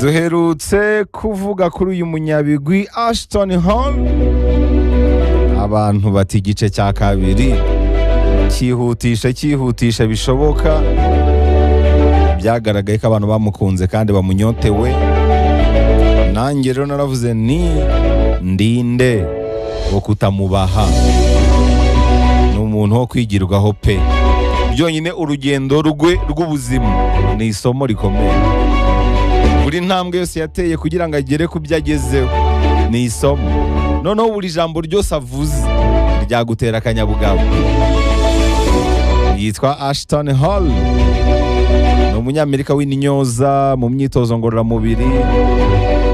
duherutse kuvuga kuri uyu munyabigwi Ashton Hall. Abantu bati igice cya kabiri cyihutisha bishoboka. Byagaragaye ko abantu bamukunze kandi bamunyotewe. Nanjye rero naravuze ni ndinde wo kutamubaha. Ni umuntu wo kwigirwaho pe. Byonyine urugendo rwe rw'ubuzima ni isomo rikomeye. Buri ntambwe yose yateye kugira ngo agere ku byo agezeho ni isomo. Noneho buri jambo ryose avuze ryagutera akanyabugabo. Yitwa Ashton Hall. Ni umunyamerika w'intyoza mu myitozo ngororamubiri,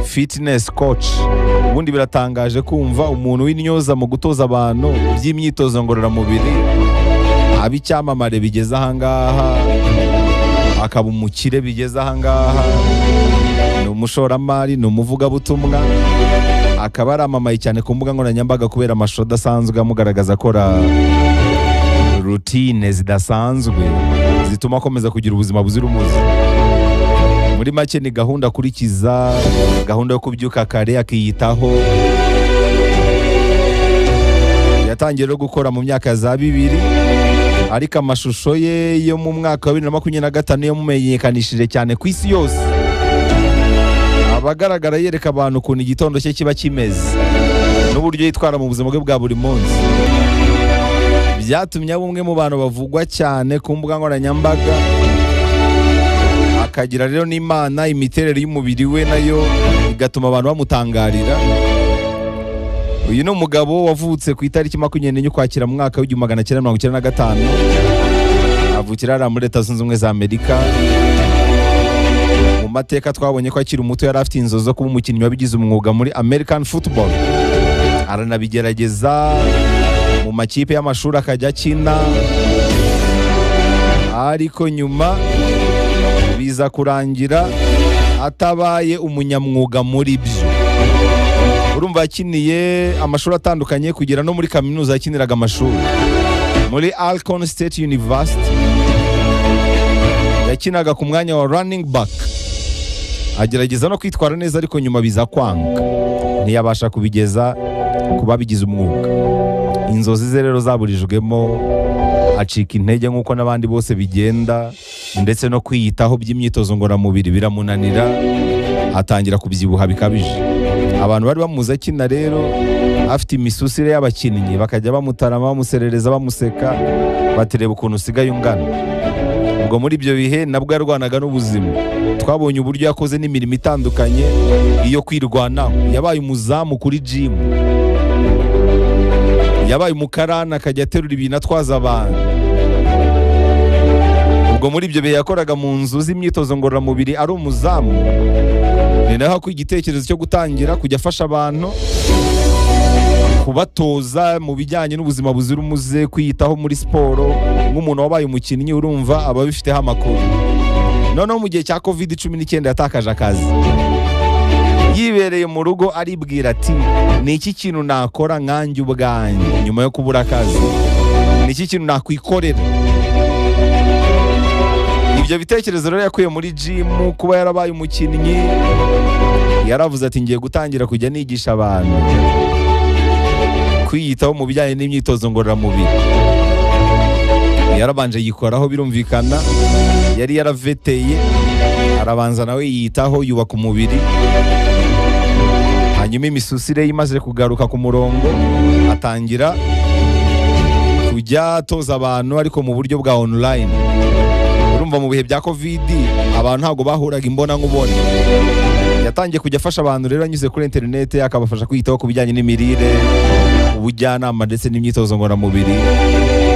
fitness coach. Ubundi biratangaje kumva umuntu w'intyoza mu gutoza abantu by'imyitozo ngororamubiri, abicyamamare bigeze ahangaha, akaba umukire bigeze ahangaha, ni umushoramari, ni umuvugabutumwa, akaba aramamaye cyane ku mbuga nkoranyambaga kubera amashusho adasanzwe amugaragaza akora routine zidasanzwe zituma akomeza kugira ubuzima buzira umuze. Muri make ni gahunda akurikiza, gahunda yo kubyuka kare akiyitaho. Yatangiye no gukora mu myaka za 2000, ariko amashusho ye yo mu mwaka wa 2025 yamumenyekanishije cyane ku isi yose. Abagaragara yereka abantu ukuntu igitondo cye kiba kimeze n'uburyo yitwara mu buzima bwe bwa buri munsi. Byatumye bumwe mu bantu bavugwa cyane ku mbuga nkoranyambaga. Akagira rero n'Imana, imiterere y'umubiri we nayo igatuma abantu bamutangarira. Uyu ni umugabo wavutse ku itariki 24 Ukwakira mu mwaka w'1995. Avukira muri Leta Zunze Ubumwe za Amerika. Mu mateka twabonye ko akiri umuto yari afite inzozi zo kuba umukinnyi wabigize umwuga muri American football. Aranabigerageza mu makipe y'amashuri akajya akina, ariko nyuma biza kurangira atabaye umunyamwuga muri byo. Urumva yakiniye amashuri atandukanye kugera no muri kaminuza yakiniraga amashuri. Muri Alcorn State University yakinaga ku mwanya wa running back. Agerageza no kwitwara neza, ariko nyuma biza kwanga, ntiyabasha kubigeza kuba bigize umwuga. Inzozi ze rero zaburijwemo, acika intege nk'uko n'abandi bose bigenda, ndetse no kwiyitaho by'imyitozo ngororamubiri biramunanira, atangira kubyibuha bikabije. Abantu bari bamuzi akina rero afite imisusire y'abakinnyi, bakajya bamutarama, bamuserereza, bamuseka, batereba ukuntu usigaye ungana. Ubwo muri ibyo bihe nabwo yarwanaga n'ubuzima. Twabonye uburyo yakoze n'imirimo itandukanye iyo kwirwanaho. Yabaye umuzamu kuri gym, yabaye umukarani, akajya aterura ibintu atwaza abantu. Ubwo muri ibyo bihe yakoraga mu nzu z'imyitozo ngororamubiri ari umuzamu. Ni naho ko igitekerezo cyo gutangira kujya afasha abantu, kubatoza mu bijyanye n'ubuzima buzira umuze, kwiyitaho muri siporo. Nk'umuntu wabaye umukinnyi, urumva aba bifiteho amakuru. Noneho mu gihe cya COVID-19 yatakaje akazi. Yibereye mu rugo aribwira ati, ni iki kintu nakora nkanjye ubwanjye nyuma yo kubura akazi? Ni iki kintu nakwikorera? Ibyo bitekerezo rero yakuye muri gym, kuba yarabaye umukinnyi. Yaravuze ati, ngiye gutangira kujya nigisha abantu kwiyitaho mu bijyanye n'imyitozo ngororamubiri. Yarabanje yikoraho, birumvikana. Yari yaraveteye, arabanza nawe yiyitaho, yubaka umubiri. Hanyuma imisusire imaze kugaruka ku murongo, atangira kujya atoza abantu, ariko mu buryo bwa online. Urumva mu bihe bya COVID abantu ntabwo bahuraga imbona nkubone. Yatangiye kujya afasha abantu rero anyuze kuri internet, akabafasha kwiyitaho ku bijyanye n'imirire, ubujyanama ndetse n'imyitozo ngororamubiri.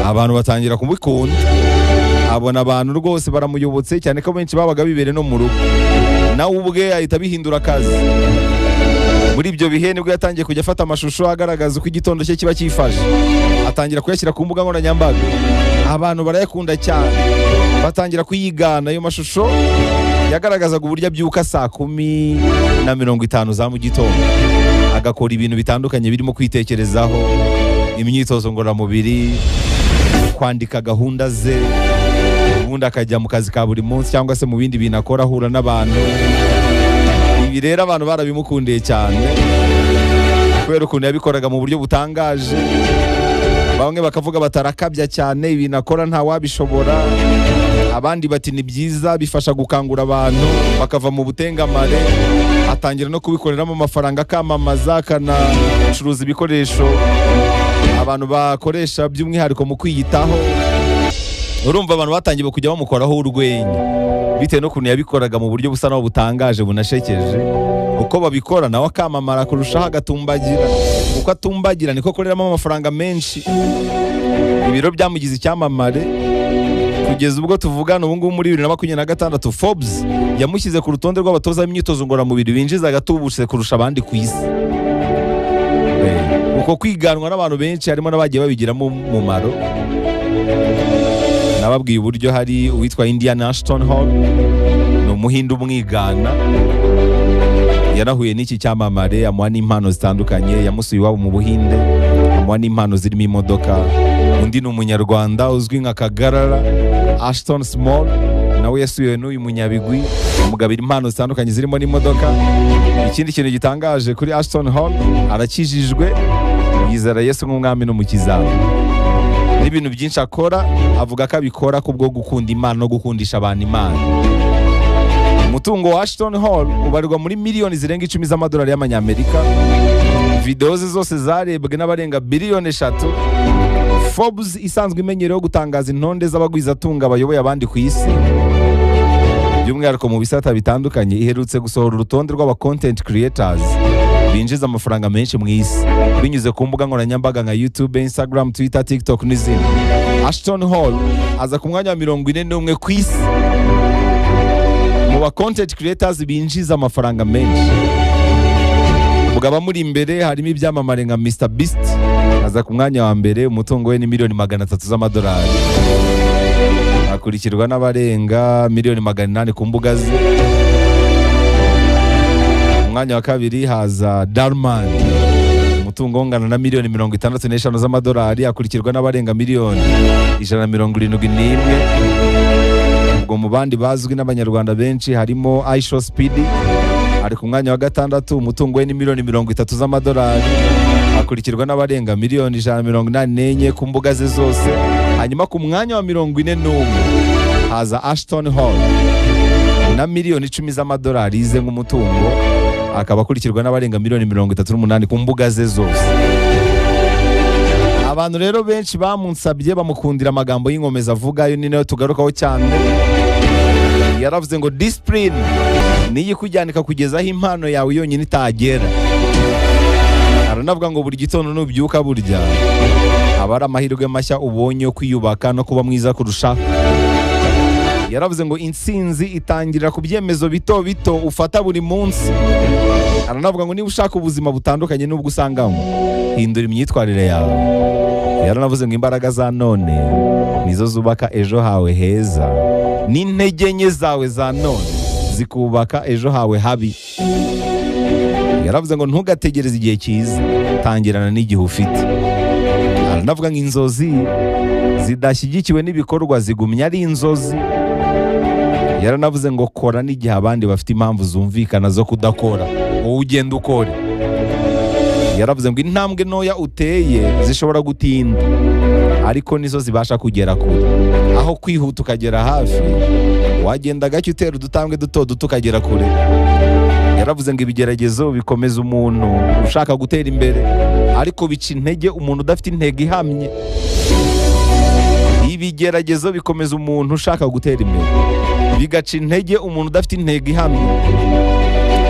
Abantu batangira kumukunda, abona abantu rwose baramuyobotse cyane ko benshi babaga bibere no mu rugo. Nawe ubwe ahita bihindura akazi. Muri ibyo bihe nibwo yatangiye kujya afata amashusho agaragaza uko igitondo cye kiba cyifashe. Atangira kuyashyira ku mbuga nkoranyambaga. Abantu barayakunda cyane, batangira kuyigana. Ayo mashusho yagaragazaga uburyo abyuka 10:50 za mu gitondo, agakora ibintu bitandukanye birimo kwitekerezaho, imyitozo ngororamubiri, kwandika gahunda ze, ubundi akajya mu kazi ka buri munsi cyangwa se mu bindi bintu akora, ahura n'abantu. ibi rero abantu barabimukundiye cyane kubera ukuntu yabikoraga mu buryo butangaje. Bamwe bakavuga batarakabya cyane, ibintu akora nta wabishobora. Abandi bati ni byiza, bifasha gukangura abantu bakava mu butengamare. Atangira no kubikoreramo amafaranga, akamamaza, akanacuruza ibikoresho abantu bakoresha by'umwihariko mu kwiyitaho. Urumva abantu batangiye kujya bamukoraho urwenya bitewe n'ukuntu yabikoraga mu buryo busa naho butangaje bunashekeje. Uko babikora nawe akamamara kurushaho, agatumbagira. Uko atumbagira niko akoreramo amafaranga menshi. Ibiro byamugize icyamamare kugeza ubwo tuvugana ubu ngubu muri 2026 Forbes yamushyize ku rutonde rw'abatoza b'imyitozo ngororamubiri binjiza agatubutse kurusha abandi ku isi. Uko kwiganwa n'abantu benshi harimo n'abagiye babigiramo umumaro. Nababwiye uburyo hari uwitwa Ashton Hall, ni umuhindu umwigana, yarahuye n'iki cyamamare, amuha n'impano zitandukanye. Yamusuye iwabo mu Buhinde, amuha n'impano zirimo imodoka. Undi ni umunyarwanda uzwi nka Kagarara, Ashton Small, nawe yasuye n'uyu munyabigwi, amugabira impano zitandukanye zirimo n'imodoka. Ikindi kintu gitangaje kuri Ashton Hall, arakijijwe, yizera Yesu nk'umwami n'umukiza. N'ibintu byinshi akora avuga ko abikora kubwo gukunda Imana no gukundisha abantu Imana. Umutungo wa Ashton Hall ubarirwa muri miliyoni zirenga 10 z'amadolari y'amanyamerika. Video ze zose zarebwe n'abarenga biliyoni 3. Forbes isanzwe imenyerewe gutangaza intonde z'abagwizatunga bayoboye abandi ku isi, by'umwihariko mu bisata bitandukanye, iherutse gusohora urutonde rw'aba content creators binjiza amafaranga menshi mu isi binyuze ku mbuga nkoranyambaga nka YouTube, Instagram, Twitter, TikTok n'izindi. Ashton Hall aza ku mwanya wa 41 ku isi mu ba content creators binjiza amafaranga menshi. Ubwo muri imbere harimo ibyamamare nka Mr Beast, aza ku mwanya wa mbere, umutungo we ni miliyoni 300 z'amadolari. Akurikirwa n'abarenga miliyoni 800 ku mbuga ze. Umwanya wa kabiri haza Darman, umutungo ungana na miliyoni 65 z'amadolari. Akurikirwa n'abarenga miliyoni 171. Ubwo mu bandi bazwi n'abanyarwanda benshi harimo Aisho Speedy, ari ku mwanya wa gatandatu, umutungo we ni miliyoni 30 z'amadolari. Akurikirwa n'abarenga miliyoni 184 ku mbuga ze zose. Hanyuma ku mwanya wa 41 haza Ashton Hall na miliyoni 10 z'amadolari ize nk'umutungo, akaba akurikirwa n'abarenga miliyoni 38 ku mbuga ze zose. Abantu rero benshi bamunsabye bamukundira amagambo y'inkomeza avuga, yo ni nayo tugarukaho cyane. Yaravuze ngo discipline niyo ikujyanika kugeza aho impano yawe yonyine itagera. Aranavuga ngo buri gitondo nubyuka burya aba ari amahirwe mashya ubonye yo kwiyubaka no kuba mwiza kurushaho. Yaravuze ngo intsinzi itangirira ku byemezo bito bito ufata buri munsi. Aranavuga ngo niba ushaka ubuzima butandukanye n'ubwo usangamo, hindura imyitwarire yawe. Yaranavuze ngo imbaraga za none nizo zubaka ejo hawe heza, n'intege nke zawe za none zikubaka ejo hawe habi. Yaravuze ngo ntugategereze igihe cyiza, tangirana n'igihe ufite. Aranavuga ngo inzozi zidashyigikiwe n'ibikorwa zigumya ari inzozi. Yaranavuze ngo kora n'igihe abandi bafite impamvu zumvikana zo kudakora, wowe ugenda ukore. Yaravuze ngo intambwe ntoya uteye zishobora gutinda, ariko nizo zibasha kugera kure. Aho kwihuta ukagera hafi, wagenda gake utera udutambwe duto duto ukagera kure. Yaravuze ngo ibigeragezo bikomeza umuntu ushaka gutera imbere, ariko bica intege umuntu udafite intego ihamye. Ibigeragezo bikomeza umuntu ushaka gutera imbere, bigaca intege umuntu udafite intego ihamye.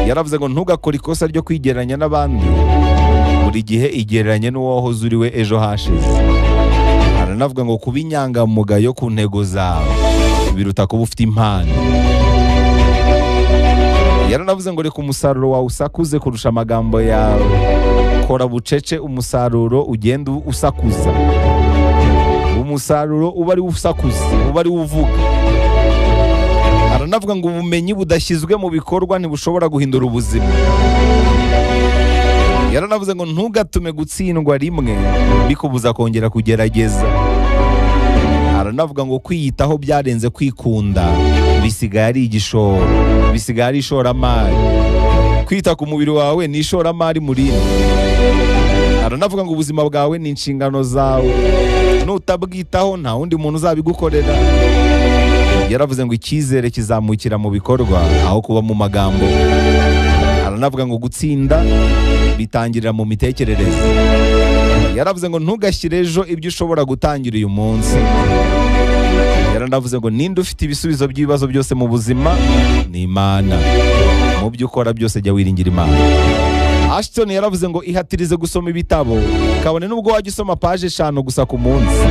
Yaravuze ngo ntugakore ikosa ryo kwigereranya n'abandi, buri gihe igereranye n'uwo wahoze uri we ejo hashize. Aranavuga ngo kuba inyangamugayo ku ntego zawe biruta kuba ufite impano. Yaranavuze ngo reka umusaruro wawe usakuze kurusha amagambo yawe, kora bucece umusaruro ugenda usakuza. Umusaruro uba ari usakuza, uba ari uvuga. Aranavuga ngo ubumenyi budashyizwe mu bikorwa ntibushobora guhindura ubuzima. Yaranavuze ngo ntugatume gutsindwa rimwe bikubuza kongera kugerageza. Aranavuga ngo kwiyitaho byarenze kwikunda, bisigaye ari igishoro, bisigaye ari ishoramari. kwita ku mubiri wawe ni ishoramari murini. Aranavuga ngo ubuzima bwawe ni inshingano zawe, nutabwitaho nta wundi muntu uzabigukorera. Yaravuze ngo icyizere kizamukira mu bikorwa aho kuba mu magambo. Aranavuga ngo gutsinda bitangirira mu mitekerereze. Yaravuze ngo ntugashyire ejo ibyo ushobora gutangira uyu munsi. Yaranavuze ngo ninde ufite ibisubizo by'ibibazo byose mu buzima? Ni Imana. Mu byo ukora byose jya wiringira Imana. Ashton yaravuze ngo ihatirize gusoma ibitabo, kabone nubwo wajya usoma paje 5 gusa ku munsi.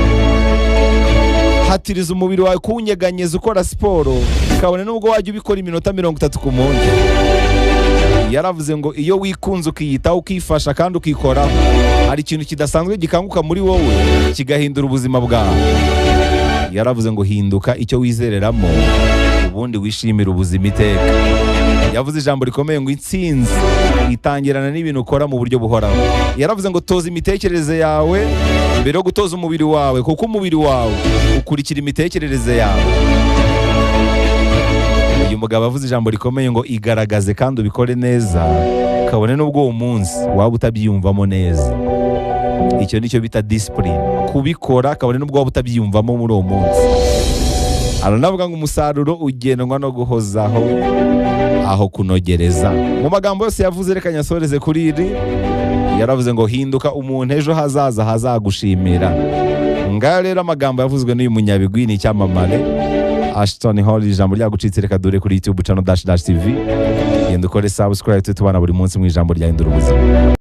Hatiriza umubiri wawe kuwunyeganyeza ukora siporo, kabone nubwo wajya ubikora iminota 30 ku munsi. Yaravuze ngo iyo wikunze ukiyitaho ukifasha kandi ukikoraho, hari ikintu kidasanzwe gikanguka muri wowe kigahindura ubuzima bwawe. Yaravuze ngo hinduka icyo wizereramo, ubundi wishimira ubuzima iteka. Yavuze ijambo rikomeye ngo intsinzi itangirana n'ibintu ukora mu buryo buhoraho. Yaravuze ngo toza imitekerereze yawe mbere yo gutoza umubiri wawe, kuko umubiri wawe ukurikira imitekerereze yawe. Uyu mugabo avuze ijambo rikomeye ngo igaragaze kandi ubikore neza, kabone nubwo uwo munsi waba utabyiyumvamo neza. Icyo nicyo bita discipline, kubikora kabone nubwo waba utabyiyumvamo muri uwo munsi. Aranavuga ngo umusaruro ugenwa no guhozaho aho kunogereza. Mu magambo yose yavuze reka nyasoreze kuri iri. Yaravuze ngo hinduka umuntu ejo hazaza hazagushimira. Ngaya rero amagambo yavuzwe n'uyu munyabigwi ni icyamamare Ashton Hall. Ijambo ryagucitse reka dure kuri YouTube channel _TV. Genda ukore subscribe tubana buri munsi mu ijambo ryahindura ubuzima.